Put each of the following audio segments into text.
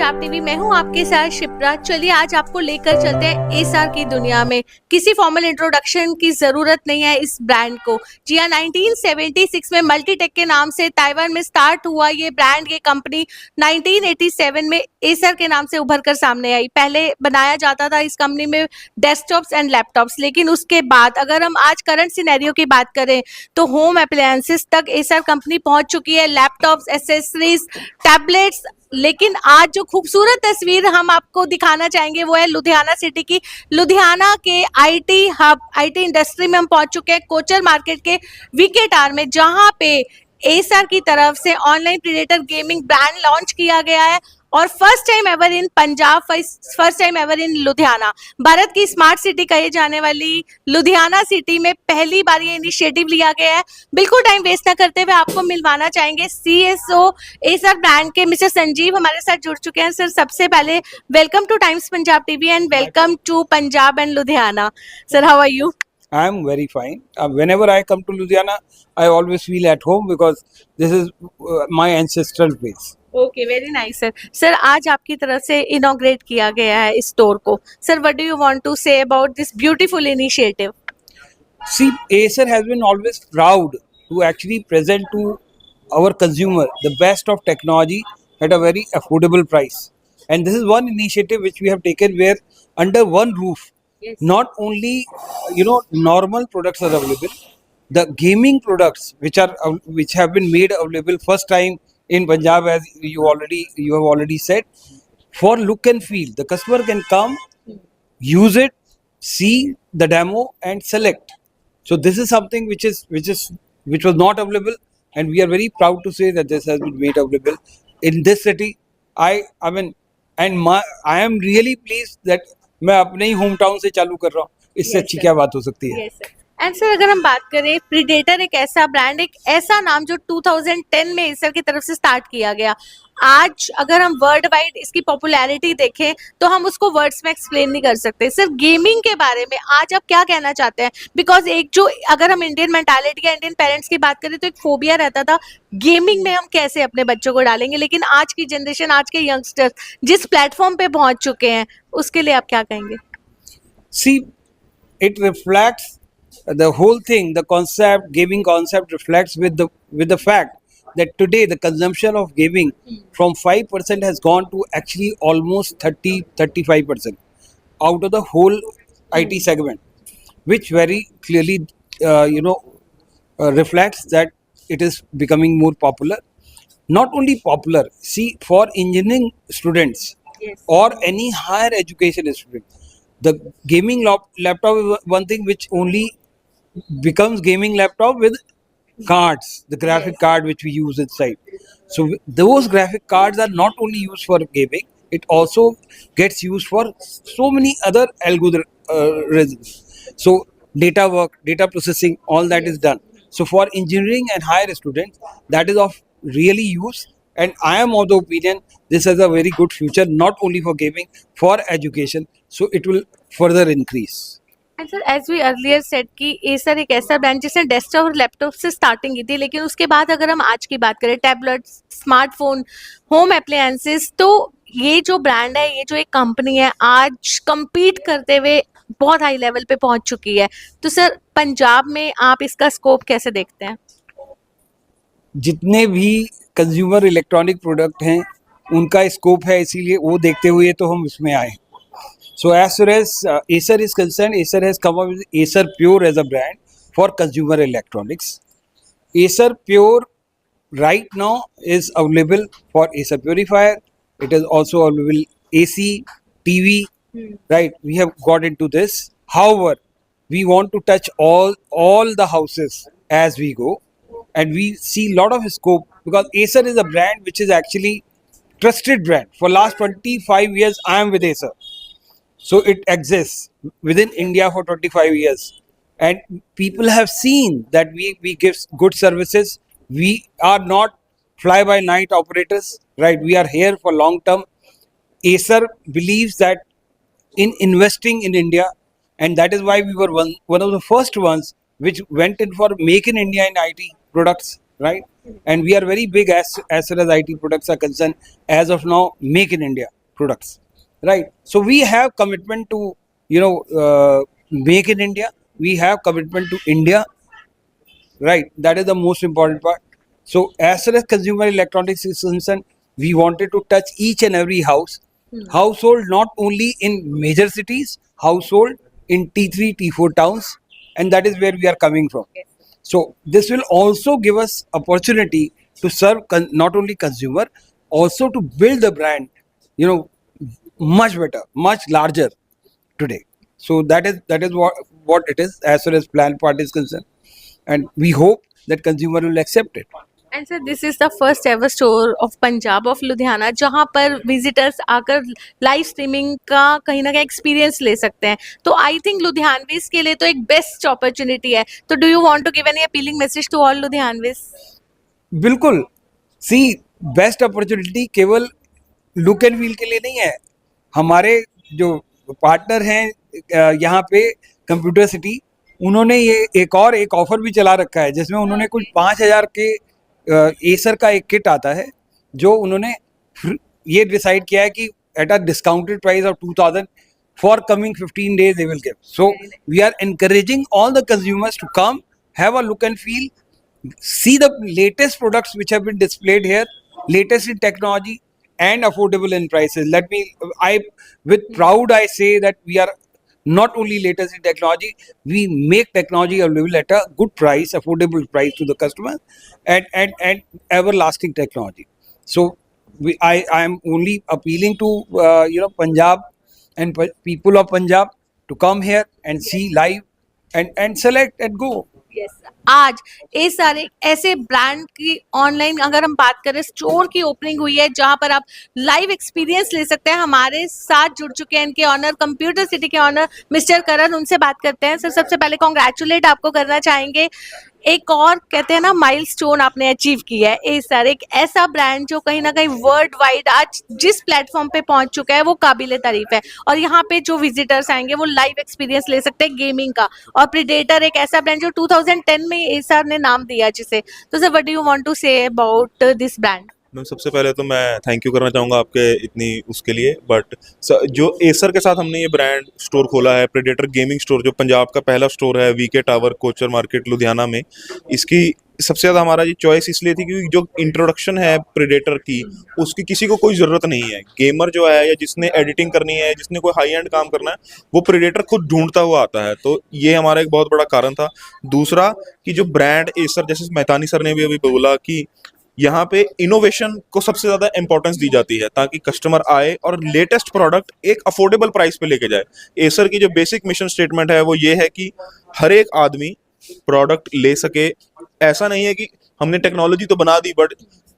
Punjab TV. मैं हूं आपके साथ शिप्रा। चलिए आज आपको लेकर चलते हैं एसआर की दुनिया में। किसी फॉर्मल इंट्रोडक्शन की जरूरत नहीं है इस ब्रांड को। जी हाँ, 1976 में मल्टीटेक के नाम से ताइवान में स्टार्ट हुआ ये ब्रांड, ये कंपनी 1987 में एसर के नाम से उभर कर सामने आई। पहले बनाया जाता था इस कंपनी में डेस्कटॉप्स एंड लैपटॉप्स, लेकिन उसके बाद अगर हम आज करंट सिनेरियो की बात करें तो होम अप्लायंसेस तक एसर कंपनी पहुंच चुकी है, लैपटॉप्स, एसेसरीज, टैबलेट्स। लेकिन आज जो खूबसूरत तस्वीर हम आपको दिखाना चाहेंगे वो है लुधियाना सिटी की। लुधियाना के आईटी हब, आईटी इंडस्ट्री में हम पहुंच चुके हैं, कोचर मार्केट के वीके टावर में, जहां पे एसर की तरफ से online predator gaming brand launch किया गया है और first time ever in Punjab, first time ever in Ludhiana. Bharat की स्मार्ट सिटी कही जाने वाली लुधियाना सिटी में पहली बार ये इनिशिएटिव लिया गया है। बिल्कुल टाइम वेस्ट ना करते हुए आपको मिलवाना चाहेंगे सीएसओ एसर ब्रांड के मिस्टर संजीव हमारे साथ जुड़ चुके हैं। सर, सबसे पहले welcome to Times Punjab TV and welcome to Punjab and Ludhiana. Sir, how are you? I am very fine. Whenever I come to Ludhiana, I always feel at home because this is my ancestral place. Okay, very nice sir. Sir, आज आपकी तरफ से inaugurate किया गया है इस store को। Sir, what do you want to say about this beautiful initiative? See, Acer has been always proud to actually present to our consumer the best of technology at a very affordable price. And this is one initiative which we have taken where under one roof, Yes. not only normal products are available, the gaming products which have been made available first time in Punjab, as you have already said, for look and feel. The customer can come, use it, see the demo, and select. So this is something which was not available, and we are very proud to say that this has been made available in this city. I mean, and I am really pleased that मैं अपने ही home town से चालू कर रहा हूँ। इससे अच्छी क्या बात हो सकती है? एंड सर, अगर हम बात करें, प्रीडेटर एक ऐसा ब्रांड, एक ऐसा नाम जो 2010 में एसर की तरफ से स्टार्ट किया गया। आज अगर हम वर्ल्ड वाइड इसकी पॉपुलैरिटी देखें तो हम उसको वर्ड्स में एक्सप्लेन नहीं कर सकते। सर, गेमिंग के बारे में आज आप क्या कहना चाहते हैं? बिकॉज एक जो, अगर हम इंडियन मेंटालिटी या इंडियन पेरेंट्स की बात करें तो एक फोबिया रहता था गेमिंग में हम कैसे अपने बच्चों को डालेंगे, लेकिन आज की जनरेशन, आज के यंगस्टर्स जिस प्लेटफॉर्म पे पहुंच चुके हैं, उसके लिए आप क्या कहेंगे? See, it reflects the whole thing. The concept, gaming concept, reflects with the fact that today the consumption of gaming from 5% has gone to actually almost 35% out of the whole IT segment, which very clearly reflects that it is becoming more popular. Not only popular, see, for engineering students, Yes. or any higher education student, the gaming laptop is one thing which only becomes gaming laptop with cards, the graphic Yes. card which we use inside. So those graphic cards are not only used for gaming, it also gets used for so many other algorithms. So data work, data processing, all that is done. So for engineering and higher students, that is of really use. And I am of the opinion this has a very good future, not only for gaming, for education. So it will further increase. And sir, as we earlier said कि Acer एक ऐसा brand जिसने desktop और laptop से starting की थी, लेकिन उसके बाद अगर हम आज की बात करें, टैबलेट, स्मार्टफोन, होम अप्लायंसेस, तो ये जो ब्रांड है, ये जो एक कंपनी है, आज compete करते हुए बहुत हाई लेवल पे पहुंच चुकी है। तो सर, पंजाब में आप इसका स्कोप कैसे देखते हैं? जितने भी कंज्यूमर इलेक्ट्रॉनिक प्रोडक्ट हैं उनका स्कोप है, इसीलिए वो देखते हुए तो हम इसमें आए। So as far as Acer is concerned, Acer has come up with Acer Pure as a brand for consumer electronics. Acer Pure right now is available for Acer Purifier. It is also available AC, TV. Right, we have got into this. However, we want to touch all the houses as we go, and we see a lot of scope because Acer is a brand which is actually trusted brand. For last 25 years, I am with Acer. So it exists within India for 25 years. And people have seen that we give good services. We are not fly-by-night operators, right? We are here for long term. Acer believes that in investing in India, and that is why we were one of the first ones which went in for Make in India in IT products, right? And we are very big as far as IT products are concerned as of now, Make in India. products, right? So we have commitment to, make in India. We have commitment to India, right? That is the most important part. So as far as consumer electronics is concerned, we wanted to touch each and every household, not only in major cities, household in T3, T4 towns, and that is where we are coming from. So this will also give us opportunity to serve not only consumer, also to build the brand, much better, much larger today. So that is what it is as far as planned part is concerned, and we hope that consumer will accept it. And sir this is the first ever store of Punjab of Ludhiana जहां पर visitors आकर live streaming का कहीं ना कहीं experience ले सकते हैं, तो आई थिंक लुधियानवीज के लिए तो एक बेस्ट अपॉर्चुनिटी है. तो do you want to give any appealing message to all Ludhianvis? बिल्कुल. सी, बेस्ट अपॉर्चुनिटी केवल लुक एंड फील के लिए नहीं है. हमारे जो पार्टनर हैं यहाँ पे कंप्यूटर सिटी, उन्होंने ये एक ऑफर भी चला रखा है जिसमें उन्होंने कुछ 5,000 के एसर का एक किट आता है जो उन्होंने ये डिसाइड किया है कि at a discounted price of 2,000 for coming 15 days they will give. So we are encouraging all the consumers to come, have a look and feel, see the latest products which have been displayed here, latest in technology and affordable in prices. With proud I say that we are not only latest in technology, we make technology available at a good price, affordable price to the customer, and everlasting technology. So I am only appealing to Punjab and people of Punjab to come here and see live and select and go. Yes. आज ये सारे ऐसे brand की online अगर हम बात करें store की ओपनिंग हुई है जहां पर आप लाइव एक्सपीरियंस ले सकते हैं. हमारे साथ जुड़ चुके हैं इनके ऑनर, कंप्यूटर सिटी के ऑनर मिस्टर करण. उनसे बात करते हैं. सर सबसे पहले कॉन्ग्रेचुलेट आपको करना चाहेंगे. एक और कहते हैं ना माइलस्टोन आपने अचीव किया है. ये सर एक ऐसा ब्रांड जो कहीं ना कहीं वर्ल्ड वाइड आज जिस प्लेटफॉर्म पे पहुंच चुका है वो काबिले तारीफ है, और यहाँ पे जो विजिटर्स आएंगे वो लाइव एक्सपीरियंस ले सकते हैं गेमिंग का. और प्रीडेटर एक ऐसा ब्रांड जो 2010 में एसआर ने नाम दिया जिसे. तो sir what do you want to say about this brand? Ma'am सबसे पहले तो मैं थैंक यू करना चाहूँगा आपके इतनी उसके लिए. बट जो एसर के साथ हमने ये ब्रांड स्टोर खोला है, प्रेडेटर गेमिंग स्टोर, जो पंजाब का पहला स्टोर है VK tower Kochar market Ludhiana में, इसकी सबसे ज़्यादा हमारा ये चॉइस इसलिए थी क्योंकि जो इंट्रोडक्शन है प्रेडेटर की उसकी किसी को कोई ज़रूरत नहीं है. गेमर जो है या जिसने एडिटिंग करनी है, जिसने कोई हाई एंड काम करना है, वो प्रेडेटर खुद ढूंढता हुआ आता है. तो ये हमारा एक बहुत बड़ा कारण था. दूसरा कि जो ब्रांड एसर, जैसे मेहतानी सर ने भी अभी बोला कि यहाँ पे इनोवेशन को सबसे ज्यादा इंपॉर्टेंस दी जाती है ताकि कस्टमर आए और लेटेस्ट प्रोडक्ट एक अफोर्डेबल प्राइस पे लेके जाए. एसर की जो बेसिक मिशन स्टेटमेंट है वो ये है कि हर एक आदमी प्रोडक्ट ले सके. ऐसा नहीं है कि हमने टेक्नोलॉजी तो बना दी बट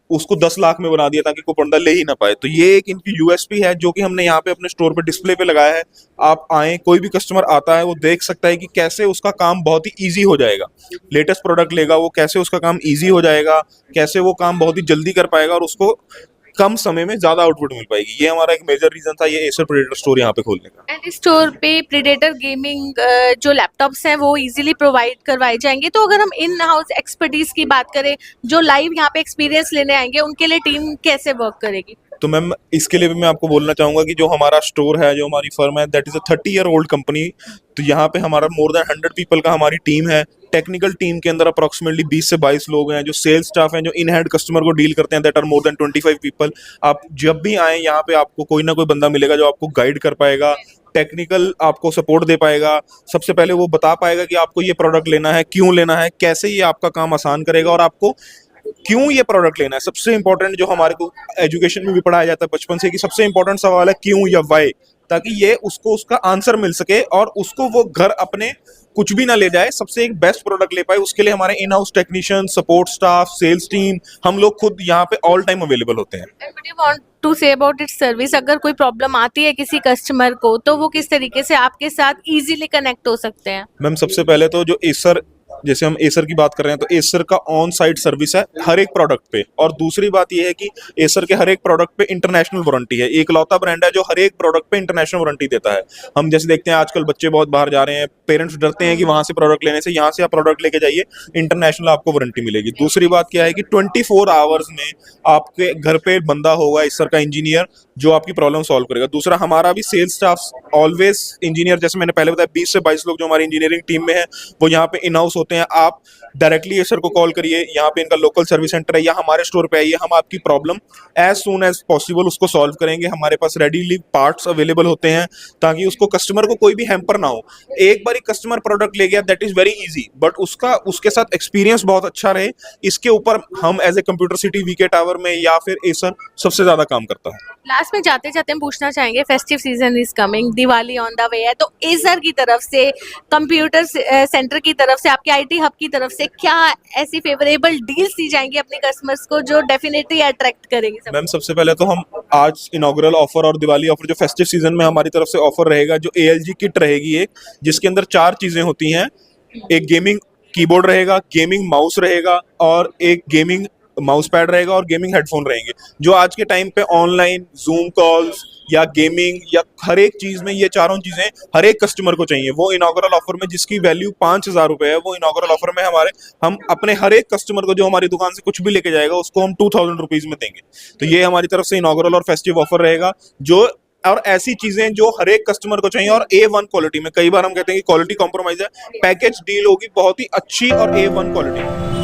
उसको 10 लाख में बना दिया ताकि कोई बंदा ले ही ना पाए. तो ये एक इनकी यूएसपी है जो कि हमने यहाँ पे अपने स्टोर पे डिस्प्ले पे लगाया है. आप आए, कोई भी कस्टमर आता है वो देख सकता है कि कैसे उसका काम बहुत ही इजी हो जाएगा. लेटेस्ट प्रोडक्ट लेगा वो कैसे उसका काम इजी हो जाएगा, कैसे वो काम बहुत ही जल्दी कर पाएगा और उसको कम समय में ज्यादा आउटपुट मिल पाएगी. ये हमारा एक मेजर रीजन था ये एसर प्रेडेटर स्टोर यहाँ पे खोलने का. एंड इस स्टोर पे प्रीडेटर गेमिंग जो लैपटॉप्स हैं वो इजीली प्रोवाइड करवाए जाएंगे. तो अगर हम इन हाउस एक्सपर्टीज की बात करें जो लाइव यहाँ पे एक्सपीरियंस लेने आएंगे, उनके लिए टीम कैसे वर्क करेगी? तो मैम इसके लिए भी मैं आपको बोलना चाहूँगा कि जो हमारा स्टोर है, जो हमारी फर्म है, that is a 30-year-old company. तो यहाँ पे हमारा मोर देन 100 पीपल का हमारी टीम है. टेक्निकल टीम के अंदर अप्रॉक्सीमेटली 20 से 22 लोग हैं. जो सेल्स स्टाफ हैं, जो इन हैंड कस्टमर को डील करते हैं, that are more than 25 people. आप जब भी आए यहाँ पे आपको कोई ना कोई बंदा मिलेगा जो आपको गाइड कर पाएगा, टेक्निकल आपको सपोर्ट दे पाएगा. सबसे पहले वो बता पाएगा कि आपको ये प्रोडक्ट लेना है, क्यों लेना है, कैसे ये आपका काम आसान करेगा और आपको क्यों ये प्रोडक्ट लेना है. सबसे इंपॉर्टेंट जो हमारे को एजुकेशन में भी पढ़ाया जाता है बचपन से कि सबसे इंपॉर्टेंट सवाल है क्यों या वाई, ताकि ये उसको उसका आंसर मिल सके और उसको वो घर अपने कुछ भी ना ले जाए, सबसे एक बेस्ट प्रोडक्ट ले पाए. उसके लिए हमारे in house technician, support staff, sales team, हम लोग खुद यहाँ पे ऑल टाइम अवेलेबल होते हैं. What you want to say about its service? अगर कोई प्रॉब्लम आती है किसी कस्टमर को तो वो किस तरीके से आपके साथ इजीली कनेक्ट हो सकते हैं? मैम सबसे पहले तो जो एसर जैसे हम एसर की बात कर रहे हैं तो एसर का ऑन साइट सर्विस है हर एक प्रोडक्ट पे, और दूसरी बात यह है कि एसर के हर एक प्रोडक्ट पे इंटरनेशनल वारंटी है। एक लौता ब्रांड है जो हर एक प्रोडक्ट पे इंटरनेशनल वारंटी देता है। हम जैसे देखते हैं आजकल बच्चे बहुत बाहर जा रहे हैं, पेरेंट्स डरते हैं कि वहां से प्रोडक्ट लेने से, यहाँ से आप प्रोडक्ट लेके जाइए, इंटरनेशनल आपको वारंटी मिलेगी। दूसरी बात क्या है कि 24 आवर्स में आपके घर पे बंदा होगा एसर का इंजीनियर जो आपकी प्रॉब्लम सॉल्व करेगा। दूसरा, हमारा भी सेल्स स्टाफ ऑलवेज इंजीनियर, जैसे मैंने पहले बताया 20 से 22 लोग जो हमारी इंजीनियरिंग टीम में है वो यहाँ पे इन हाउस होते हैं। आप डायरेक्टली एसर को कॉल करिए, यहाँ पे इनका लोकल सर्विस सेंटर है, या हमारे स्टोर पे आइए, हम आपकी problem as soon as possible उसको सॉल्व करेंगे। हमारे पास रेडीली पार्ट्स अवेलेबल होते हैं ताकि उसको कस्टमर को कोई भी हैम्पर ना हो। एक बार कस्टमर प्रोडक्ट ले गया that is very easy, but उसके साथ एक्सपीरियंस बहुत अच्छा रहे, इसके ऊपर हम as a computer city VK tower में या फिर एसर सबसे ज्यादा काम करता है। लास्ट में जाते जाते हम पूछना चाहेंगे, festive season is coming, Diwali on the way है, तो एसर की तरफ से, कंप्यूटर सेंटर की तरफ से, आपके आईटी हब की तरफ से क्या ऐसी फेवरेबल डील्स दी जाएंगी अपने कस्टमर्स को जो डेफिनेटली अट्रैक्ट करेंगी? मैम, सबसे पहले तो हम आज इनॉग्रल ऑफर और दिवाली ऑफर जो फेस्टिव सीजन में हमारी तरफ से ऑफर रहेगा, जो ALG किट रहेगी एक, जिसके अंदर 4 चीजें होती हैं। एक गेमिंग कीबोर्ड रहेगा, गेमिंग माउस रहेगा, और एक गेमिंग माउस पैड रहेगा, और गेमिंग हेडफोन रहेंगे, जो आज के टाइम पे ऑनलाइन जूम कॉल्स या गेमिंग या हर एक चीज में ये चारों चीजें हर एक कस्टमर को चाहिए। वो इनॉग्रल ऑफर में जिसकी वैल्यू 5,000 रुपए है, वो इनॉग्रल ऑफर में हम अपने हर एक कस्टमर को जो हमारी दुकान से कुछ भी लेके जाएगा उसको हम 2,000 रुपीज में देंगे। तो ये हमारी तरफ से इनॉग्रल और फेस्टिव ऑफर रहेगा, जो और ऐसी चीजें जो हर एक कस्टमर को चाहिए, और A1 क्वालिटी में। कई बार हम कहते हैं कि क्वालिटी कॉम्प्रोमाइज है, पैकेज डील होगी बहुत ही अच्छी और A1 quality.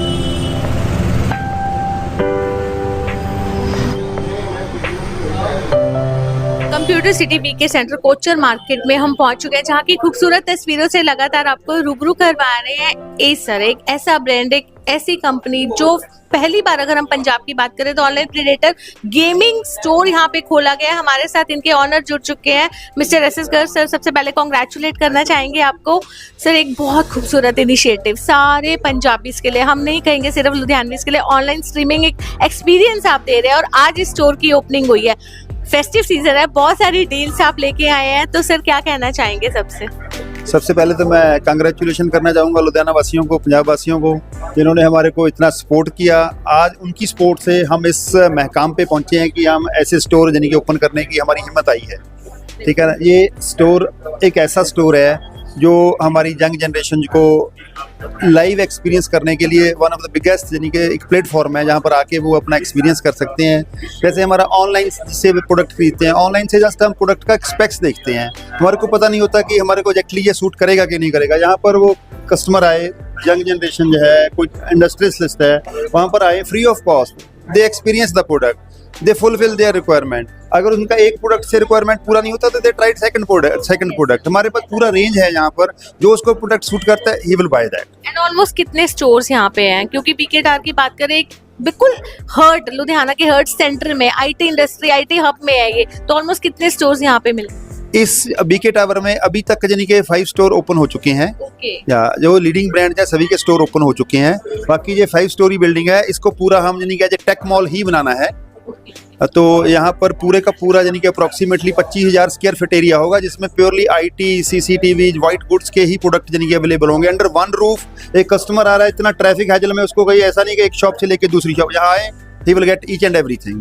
Computer city VK center Kochar market में हम पहुंच चुके हैं, जहां की खूबसूरत तस्वीरों से लगातार आपको रूबरू करवा रहे हैं एसर, एक ऐसा ब्रांड, एक ऐसी कंपनी जो पहली बार, अगर हम पंजाब की बात करें तो ऑनलाइन प्रेडेटर गेमिंग स्टोर यहाँ पे खोला गया है। हमारे साथ इनके ऑनर जुड़ चुके हैं, मिस्टर SS गर्ग सर। सबसे पहले कॉन्ग्रेचुलेट करना चाहेंगे आपको सर, एक बहुत खूबसूरत इनिशिएटिव सारे पंजाबीज के लिए, हम नहीं कहेंगे सिर्फ लुधियानवीज के लिए, ऑनलाइन स्ट्रीमिंग एक एक्सपीरियंस आप दे रहे हैं, और आज इस स्टोर की ओपनिंग हुई है। फेस्टिव सीजन है, बहुत सारी डील्स आप लेके आए हैं, तो सर क्या कहना चाहेंगे? सबसे पहले तो मैं कांग्रेचुलेशन करना चाहूँगा लुधियाना वासियों को, पंजाब वासियों को, जिन्होंने हमारे को इतना सपोर्ट किया। आज उनकी सपोर्ट से हम इस महकाम पे पहुँचे हैं कि हम ऐसे स्टोर यानी कि ओपन करने की हमारी हिम्मत आई है। ठीक है ना, ये स्टोर एक ऐसा स्टोर है जो हमारी यंग जनरेशन को लाइव एक्सपीरियंस करने के लिए वन ऑफ द बिगेस्ट यानी कि एक प्लेटफॉर्म है, जहाँ पर आके वो अपना एक्सपीरियंस कर सकते हैं। जैसे हमारा ऑनलाइन जिससे प्रोडक्ट खरीदते हैं, ऑनलाइन से जस्ट हम प्रोडक्ट का स्पेक्स देखते हैं, हमारे को पता नहीं होता कि हमारे को एक्चुअली ये सूट करेगा कि नहीं करेगा। यहाँ पर वो कस्टमर आए, यंग जनरेशन जो है, कोई इंडस्ट्रियलिस्ट है, वहाँ पर आए free of cost, they experience the product, they fulfil their requirement. अगर उनका एक प्रोडक्ट से रिक्वायरमेंट पूरा नहीं होता तो दे ट्राइड सेकंड प्रोडक्ट। हमारे पास पूरा रेंज है यहाँ पर, जो उसको प्रोडक्ट सूट करता है he will by that. And almost कितने स्टोर्स यहाँ पे हैं? क्योंकि वीके टावर की बात करें, एक बिल्कुल हर्ट, लुधियाना के हर्ट सेंटर में, IT इंडस्ट्री, IT हब में है ये, तो ऑलमोस्ट कितने स्टोर्स यहाँ पे मिले? इस वीके टावर में अभी तक यानी कि 5 स्टोर ओपन हो चुके हैं। Okay. या जो लीडिंग ब्रांड है सभी के स्टोर ओपन हो चुके हैं। बाकी ये 5 स्टोरी बिल्डिंग है, इसको पूरा हम यानी कि टेक मॉल ही बनाना है। तो यहाँ पर पूरे का पूरा यानी कि अप्रोक्सीमेटली 25,000 स्क्वायर फीट एरिया होगा, जिसमें purely IT, CCTV, white goods के ही प्रोडक्ट यानी कि अवेलेबल होंगे अंडर वन रूफ। एक कस्टमर आ रहा है, इतना ट्रैफिक हैजल में, उसको कहीं ऐसा नहीं कि एक शॉप से लेके दूसरी शॉप, यहाँ आए he will get each and everything।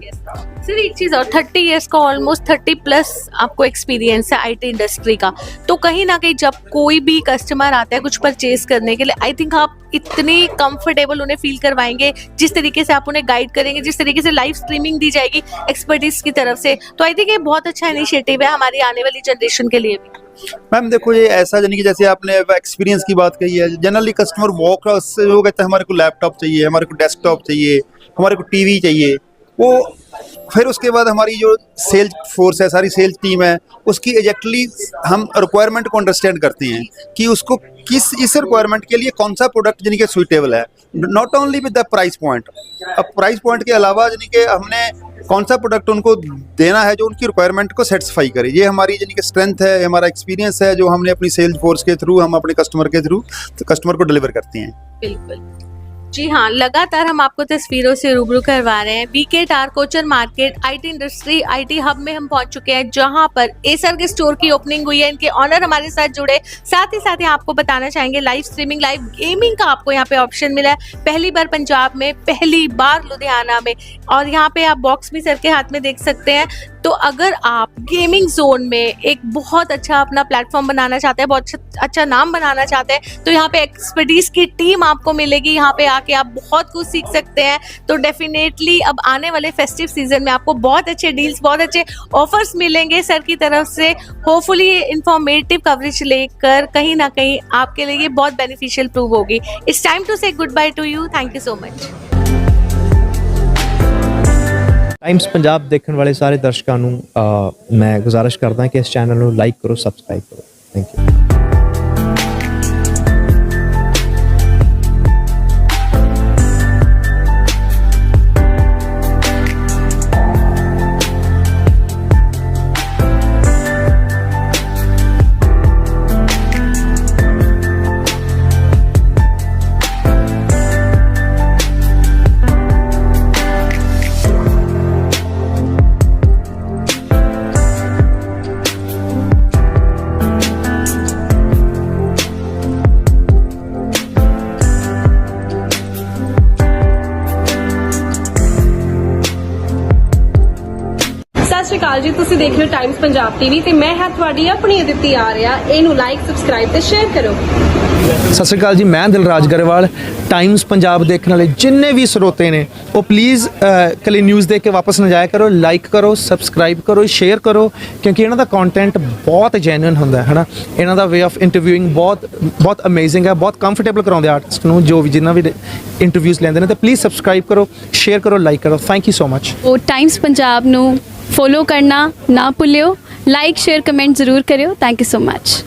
Sir एक चीज और, 30 इयर्स का, ऑलमोस्ट 30+ आपको एक्सपीरियंस है IT इंडस्ट्री का, तो कहीं ना कहीं जब कोई भी कस्टमर आता है कुछ परचेज करने के लिए, आई थिंक आप इतनी कंफर्टेबल उन्हें फील करवाएंगे, जिस तरीके से आप उन्हें गाइड करेंगे, जिस तरीके से लाइव स्ट्रीमिंग दी जाएगी एक्सपर्टीज की तरफ से, तो आई थिंक ये बहुत अच्छा इनिशिएटिव है हमारी आने वाली जनरेशन के लिए भी। मैम देखो, ये ऐसा यानी कि जैसे आपने एक्सपीरियंस की बात कही है, जनरली कस्टमर वॉक से वो कहते हैं हमारे को लैपटॉप चाहिए, हमारे को डेस्कटॉप चाहिए, हमारे को टीवी चाहिए। वो फिर उसके बाद हमारी जो सेल्स फोर्स है, सारी सेल्स टीम है, उसकी एग्जैक्टली हम रिक्वायरमेंट को अंडरस्टैंड करते हैं कि उसको किस इस रिक्वायरमेंट के लिए कौन सा प्रोडक्ट यानी कि सुइटेबल है, not only with the price point. अब प्राइस पॉइंट के अलावा यानी कि हमने कौन सा प्रोडक्ट उनको देना है जो उनकी रिक्वायरमेंट को सेटिस्फाई करे। ये हमारी यानी कि स्ट्रेंथ है, हमारा एक्सपीरियंस है, जो हमने अपनी सेल्स फोर्स के थ्रू, हम अपने कस्टमर के थ्रू तो कस्टमर को डिलीवर करते हैं। बिल्कुल। जी हाँ, लगातार हम आपको तस्वीरों से रूबरू करवा रहे हैं। BK tower Kochar market IT industry IT hub में हम पहुंच चुके हैं, जहां पर एसर के स्टोर की ओपनिंग हुई है। इनके ऑनर हमारे साथ जुड़े, साथ ही आपको बताना चाहेंगे लाइव स्ट्रीमिंग, लाइव गेमिंग का आपको यहाँ पे ऑप्शन मिला है। पहली बार पंजाब में, पहली बार लुधियाना में, और यहाँ पे आप बॉक्स भी सर के हाथ में देख सकते हैं। तो अगर आप गेमिंग जोन में एक बहुत अच्छा अपना प्लेटफॉर्म बनाना चाहते हैं, बहुत अच्छा नाम बनाना चाहते हैं, तो यहाँ पे एक्सपर्टीज की टीम आपको मिलेगी। यहाँ पे आके आप बहुत कुछ सीख सकते हैं। तो डेफिनेटली अब आने वाले फेस्टिव सीजन में आपको बहुत अच्छे डील्स, बहुत अच्छे ऑफर्स मिलेंगे सर की तरफ से। होपफुली इंफॉर्मेटिव कवरेज लेकर कहीं ना कहीं आपके लिए ये बहुत बेनिफिशियल प्रूव होगी। इट्स टाइम टू से good by two you. Thank you so much. Times Punjab ਦੇਖਣ ਵਾਲੇ ਸਾਰੇ ਦਰਸ਼ਕਾਂ ਨੂੰ ਮੈਂ ਗੁਜ਼ਾਰਿਸ਼ ਕਰਦਾ ਕਿ ਇਸ ਚੈਨਲ ਨੂੰ ਲਾਈਕ ਕਰੋ, ਸਬਸਕ੍ਰਾਈਬ ਕਰੋ। Thank you. ਸਤਿ ਸ਼੍ਰੀ ਅਕਾਲ ਜੀ, ਤੁਸੀਂ ਦੇਖ ਰਹੇ ਹੋ ਟਾਈਮਸ ਪੰਜਾਬ ਟੀਵੀ ਤੇ ਮੈਂ ਹਾਂ ਤੁਹਾਡੀ ਆਪਣੀ ਅਦਿੱਤੀ ਆਰਿਆ। ਇਹਨੂੰ ਲਾਈਕ, ਸਬਸਕ੍ਰਾਈਬ ਤੇ ਸ਼ੇਅਰ ਕਰੋ। ਸਤਿ ਸ਼੍ਰੀ ਅਕਾਲ ਜੀ, ਮੈਂ ਦਿਲਰਾਜ ਗਰੇਵਾਲ। ਟਾਈਮਸ ਪੰਜਾਬ ਦੇਖਣ ਵਾਲੇ ਜਿੰਨੇ ਵੀ ਸਰੋਤੇ ਨੇ ਉਹ ਪਲੀਜ਼ ਕੱਲੀ ਨਿਊਜ਼ ਦੇਖ ਕੇ ਵਾਪਸ ਨਾ ਜਾਇਆ ਕਰੋ। ਲਾਈਕ ਕਰੋ, ਸਬਸਕ੍ਰਾਈਬ ਕਰੋ, ਸ਼ੇਅਰ ਕਰੋ, ਕਿਉਂਕਿ ਇਹਨਾਂ ਦਾ ਕੰਟੈਂਟ ਬਹੁਤ ਜੈਨੂਇਨ ਹੁੰਦਾ ਹੈ ਨਾ। ਇਹਨਾਂ ਦਾ ਵੇ ਆਫ ਇੰਟਰਵਿਊਇੰਗ ਬਹੁਤ ਅਮੇਜ਼ਿੰਗ ਹੈ, ਬਹੁਤ ਕੰਫਰਟੇਬਲ ਕਰਾਉਂਦੇ ਆਰਟਿਸਟ ਨੂੰ ਜੋ ਵੀ ਜਿੰਨਾ ਵੀ ਇੰਟਰਵਿਊਜ਼ ਲੈਂਦੇ ਨੇ। ਤੇ ਪਲੀਜ਼ ਸਬਸਕ੍ਰਾਈਬ ਕਰੋ, ਸ਼ੇਅਰ ਕਰੋ, ਲਾਈਕ ਕਰੋ। Thank you so much. ਉਹ ਟਾਈਮਸ ਪੰਜਾਬ ਨੂੰ ਫੋਲੋ ਕਰਨਾ ਨਾ ਭੁੱਲਿਓ। ਲਾਈਕ, ਸ਼ੇਅਰ, ਕਮੈਂਟ ਜ਼ਰੂਰ ਕਰਿਓ। Thank you so much.